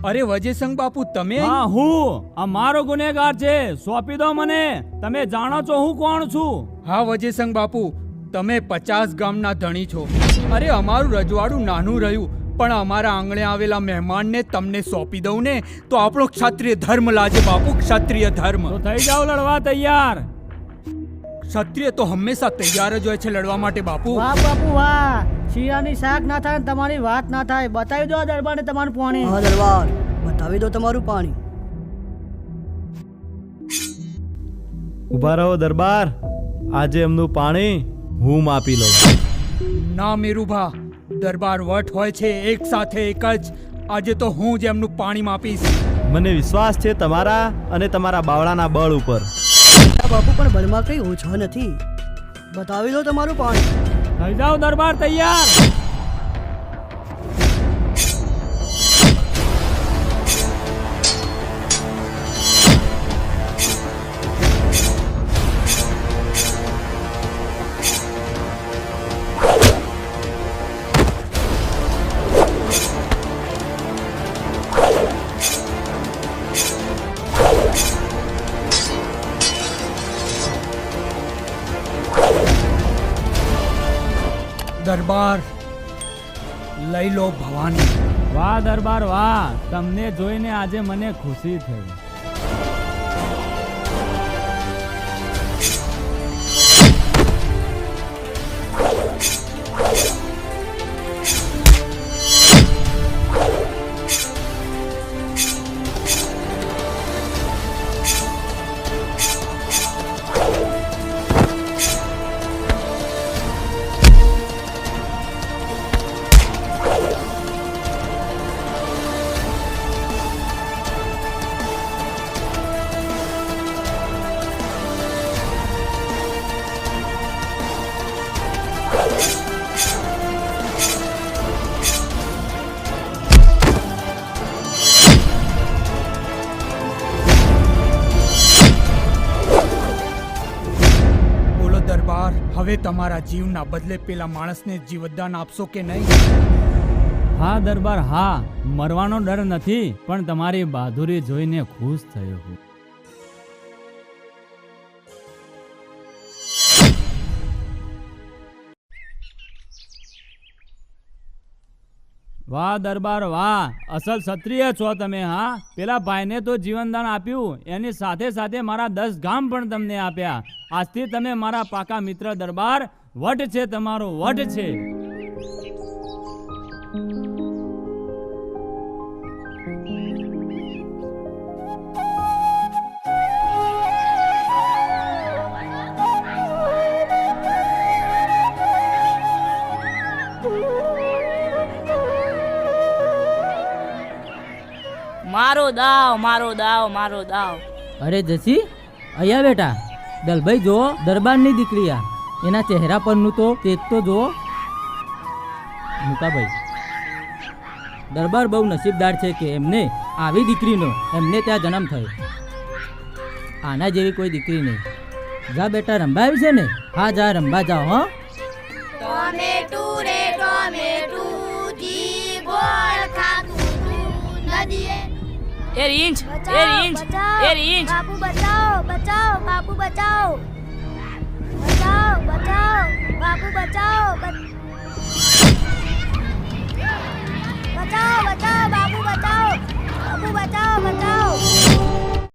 અરે વજેસંગ બાપુ તમે? હા હું આ મારો ગુનેગાર છે, સોંપી દો મને. તમે જાણો છો હું કોણ છું? હા વજેસંગ બાપુ, તમે 50 ગામના ધણી છો. અરે અમારું રજવાડું નાનું રહ્યું, પણ અમારા આંગણે આવેલા મહેમાનને તમને સોંપી દઉં ને તો આપણો ક્ષત્રિય ધર્મ લાજે બાપુ, ક્ષત્રિય ધર્મ. તો થઈ જાઓ લડવા તૈયાર. ક્ષત્રિય તો હંમેશા તૈયાર જ હોય છે લડવા માટે બાપુ. વાહ બાપુ વાહ, શિયાની શાક ના થાય, તમારી વાત ના થાય. બતાવી દો આ દરબારને તમારું પાણી. હા દરબાર, બતાવી દો તમારું પાણી. ઉભા રહો દરબાર, આજે એમનું પાણી હું માપી લઉં. ના મેરુભા, દરબાર વટ હોય છે એક સાથે એક જ. આજે તો હું જ એમનું પાણી માપીશ. મને વિશ્વાસ છે તમારા અને તમારા બાવળાના બળ ઉપર. બાપુ પણ બળમાં કઈ ઓછો નથી. બતાવી દો તમારું પાણી. થઈ જાઓ દરબાર તૈયાર. દરબાર લઈ લો ભવાની. વાહ દરબાર વાહ, તમને જોઈને આજે મને ખુશી થઈ. દરબાર, હવે તમારા જીવના બદલે પેલા માણસને જીવતદાન આપશો કે નહીં? હા દરબાર હા, મરવાનો ડર નથી, પણ તમારી બહાદુરી જોઈને ખુશ થયો હું. વાહ દરબાર વાહ, અસલ ક્ષત્રિય છો તમે. હા, પેલા ભાઈને તો જીવનદાન આપ્યું, એની સાથે સાથે મારા 10 ગામ પણ તમને આપ્યા. આજથી તમે મારા પાકા મિત્ર દરબાર. વટ છે તમારો, વટ છે. મારો દાવ, મારો દાવ, મારો દાવ. અરે જસી, અહીંયા બેટા. દલભાઈ જો, દરબારની દીકરી આ. એના ચહેરા પરનું તો તેજ તો જો. મુકાભાઈ, દરબાર બહુ નસીબદાર છે કે એમને આવી દીકરીનો એમને ત્યાં જન્મ થયો. આના જેવી કોઈ દીકરી નહીં. જા બેટા, રંભા આવી છે ને? હા જા, રંભા જાઓ. હા, ટોમેટું રે ટોમેટું, જી ગોળ ખાતું નદીએ. એ રીંછ, એ રીંછ, એ રીંછ. બાપુ બચાવો, બચાવો, બાપુ બચાવો. બચાવો, બચાવો, બાપુ બચાવો.